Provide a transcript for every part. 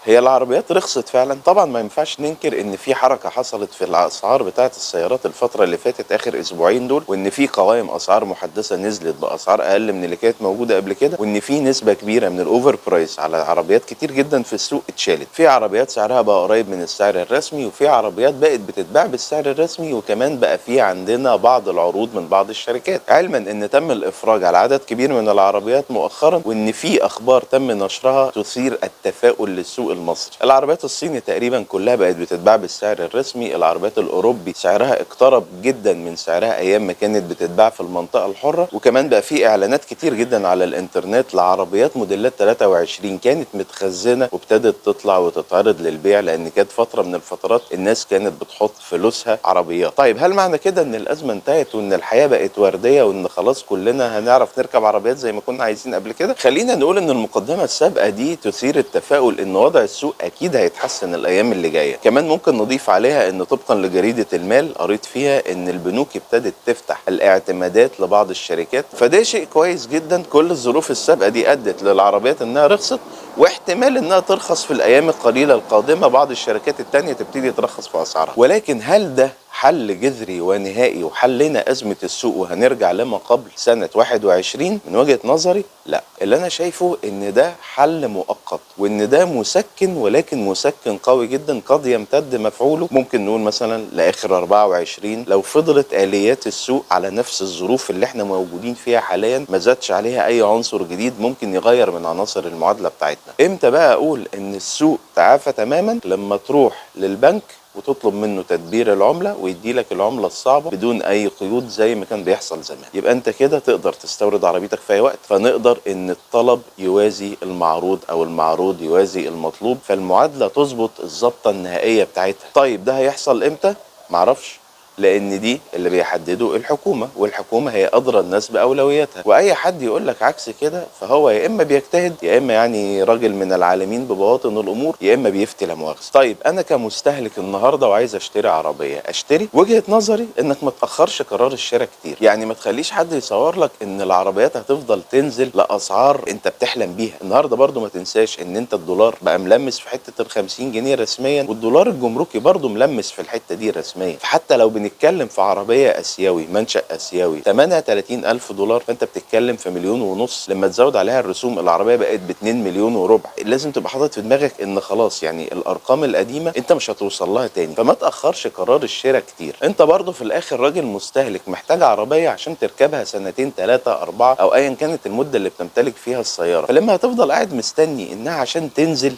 هي العربيات رخصت فعلا طبعا، ما ينفعش ننكر ان في حركه حصلت في الاسعار بتاعه السيارات الفتره اللي فاتت اخر اسبوعين دول، وان في قوائم اسعار محدثه نزلت باسعار اقل من اللي كانت موجوده قبل كده، وان في نسبه كبيره من الاوفر برايس على عربيات كتير جدا في السوق اتشالت. في عربيات سعرها بقى قريب من السعر الرسمي، وفي عربيات بقت بتتباع بالسعر الرسمي، وكمان بقى في عندنا بعض العروض من بعض الشركات، علما ان تم الافراج على عدد كبير من العربيات مؤخرا، وان في اخبار تم نشرها تثير التفاؤل للسوق المصري. العربيات الصيني تقريبا كلها بقت بتتباع بالسعر الرسمي، العربيات الاوروبي سعرها اقترب جدا من سعرها ايام ما كانت بتتباع في المنطقه الحره، وكمان بقى في اعلانات كتير جدا على الانترنت لعربيات موديلات 23 كانت متخزنه وابتدت تطلع وتتعرض للبيع، لان كانت فتره من الفترات الناس كانت بتحط فلوسها عربيات. طيب هل معنى كده ان الازمه انتهت وان الحياه بقت ورديه وان خلاص كلنا هنعرف نركب عربيات زي ما كنا عايزين قبل كده؟ خلينا نقول ان المقدمه السابقه دي تثير التفاؤل ان وضع السوق اكيد هيتحسن الايام اللي جايه. كمان ممكن نضيف عليها ان طبقا لجريده المال قريت فيها ان البنوك ابتدت تفتح الاعتمادات لبعض الشركات، فده شيء كويس جدا. كل الظروف السابقه دي ادت للعربيات انها رخصت، واحتمال انها ترخص في الايام القليله القادمه، بعض الشركات التانية تبتدي ترخص في اسعارها. ولكن هل ده حل جذري ونهائي وحلنا ازمه السوق وهنرجع لما قبل سنه 21؟ من وجهه نظري لا. اللي انا شايفه ان ده حل مؤقت، وان ده مسكن، ولكن مسكن قوي جدا قد يمتد مفعوله ممكن نقول مثلا لاخر 24 لو فضلت اليات السوق على نفس الظروف اللي احنا موجودين فيها حاليا، ما زادش عليها اي عنصر جديد ممكن يغير من عناصر المعادله بتاعتنا. امتى بقى اقول ان السوق تعافى تماما؟ لما تروح للبنك وتطلب منه تدبير العمله ويدي لك العمله الصعبه بدون اي قيود زي ما كان بيحصل زمان. يبقى انت كده تقدر تستورد عربيتك في اي وقت، فنقدر ان الطلب يوازي المعروض او المعروض يوازي المطلوب، فالمعادله تظبط الظبطه النهائيه بتاعتها. طيب ده هيحصل امتى؟ معرفش، لان دي اللي بيحدده الحكومه، والحكومه هي ادرى الناس باولوياتها، واي حد يقول لك عكس كده فهو يا اما بيجتهد يا اما يعني راجل من العالمين ببواطن الامور، يا اما بيفتي لا مؤاخذه. طيب انا كمستهلك النهارده وعايز اشتري عربيه، اشتري؟ وجهه نظري انك ما تاخرش قرار الشراء كتير. يعني ما تخليش حد يصور لك ان العربيات هتفضل تنزل لاسعار انت بتحلم بيها. النهارده برضو ما تنساش ان انت الدولار بقى ملمس في حته ال 50 جنيه رسميا، والدولار الجمركي برضو ملمس في الحته دي رسميا. فحتى لو بنتكلم في عربيه اسيوي منشأ اسيوي ثمنها 30,000 دولار، فانت بتتكلم في 1.5 مليون. لما تزود عليها الرسوم العربيه بقت ب 2 مليون وربع. لازم تبقى حاطط في دماغك ان خلاص يعني الارقام القديمه انت مش هتوصل لها تاني، فما تاخرش قرار الشراء كتير. انت برضو في الاخر راجل مستهلك محتاج عربيه عشان تركبها سنتين 3 4 او ايا كانت المده اللي بتمتلك فيها السياره، فلما هتفضل قاعد مستني انها عشان تنزل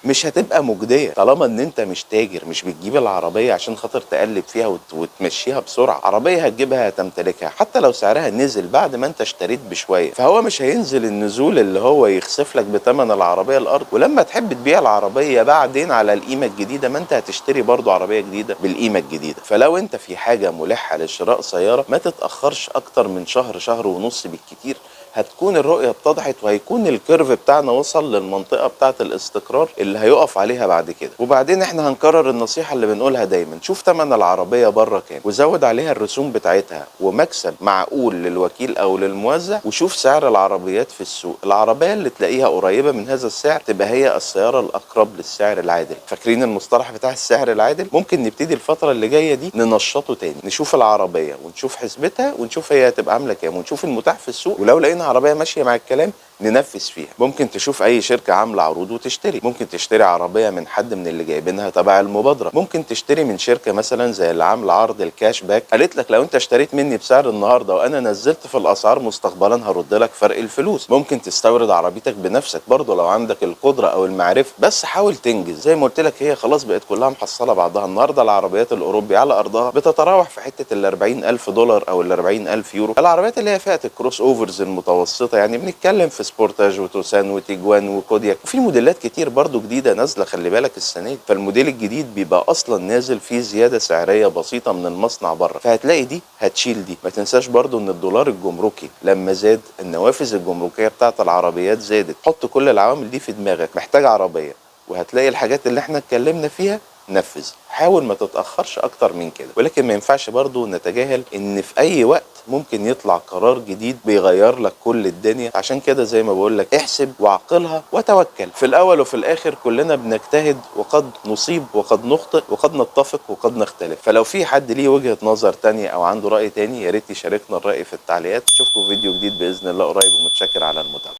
مش هتبقى مجديه. طالما ان انت مش تاجر، مش بتجيب العربيه عشان خاطر تقلب فيها وتمشيها بسرعه، عربيه هتجيبها هتمتلكها حتى لو سعرها نزل بعد ما انت اشتريت بشويه، فهو مش هينزل النزول اللي هو يخسف لك بثمن العربيه الارض. ولما تحب تبيع العربيه بعدين على القيمه الجديده، ما انت هتشتري برضو عربيه جديده بالقيمه الجديده. فلو انت في حاجه ملحه لشراء سياره، ما تتاخرش اكتر من شهر، شهر ونص بالكتير، هتكون الرؤيه اتضحت وهيكون الكيرف بتاعنا وصل للمنطقه بتاعه الاستقرار اللي هيقف عليها بعد كده. وبعدين احنا هنكرر النصيحه اللي بنقولها دايما: شوف ثمن العربيه بره كام وزود عليها الرسوم بتاعتها ومكسب معقول للوكيل او للموزع، وشوف سعر العربيات في السوق. العربيه اللي تلاقيها قريبه من هذا السعر تبقى هي السياره الاقرب للسعر العادل. فاكرين المصطلح بتاع السعر العادل؟ ممكن نبتدي الفتره اللي جايه دي ننشطه تاني، نشوف العربيه ونشوف حسبتها ونشوف هي هتبقى عامله كام ونشوف المتاح في السوق، ولو لقينا عربيه ماشيه مع الكلام ننفذ فيها. ممكن تشوف اي شركه عامله عروض وتشتري، ممكن تشتري عربيه من حد من اللي جايبينها تبع المبادره، ممكن تشتري من شركه مثلا زي اللي عامله عرض الكاش باك، قالت لك لو انت اشتريت مني بسعر النهارده وانا نزلت في الاسعار مستقبلا هرد لك فرق الفلوس. ممكن تستورد عربيتك بنفسك برضه لو عندك القدره او المعرفه، بس حاول تنجز. زي ما قلت لك هي خلاص بقت كلها محصله بعضها. النهارده العربيات الاوروبي على ارضها بتتراوح في حته ال 40,000 دولار او ال 40,000 يورو. العربيات اللي هي فئه الكروس اوفرز المتوسطه، يعني بنتكلم في سبورتاج وتوسان وتيجوان وكودياك، وفي موديلات كتير برضو جديده نازله خلي بالك السنه دي. فالموديل الجديد بيبقى اصلا نازل فيه زياده سعريه بسيطه من المصنع بره، فهتلاقي دي هتشيل دي. ما تنساش برضو ان الدولار الجمركي لما زاد النوافذ الجمركيه بتاعت العربيات زادت. حط كل العوامل دي في دماغك، محتاج عربيه وهتلاقي الحاجات اللي احنا اتكلمنا فيها، نفذ. حاول ما تتاخرش اكتر من كده. ولكن ما ينفعش برضو نتجاهل ان في اي وقت ممكن يطلع قرار جديد بيغير لك كل الدنيا. عشان كده زي ما بقول لك احسب وعقلها وتوكل. في الاول وفي الاخر كلنا بنجتهد، وقد نصيب وقد نخطئ وقد نتفق وقد نختلف. فلو في حد ليه وجهة نظر تانية او عنده رأي تاني يا ريت يشاركنا الرأي في التعليقات. نشوفكم في فيديو جديد بإذن الله قريب، ومتشكر على المتابعة.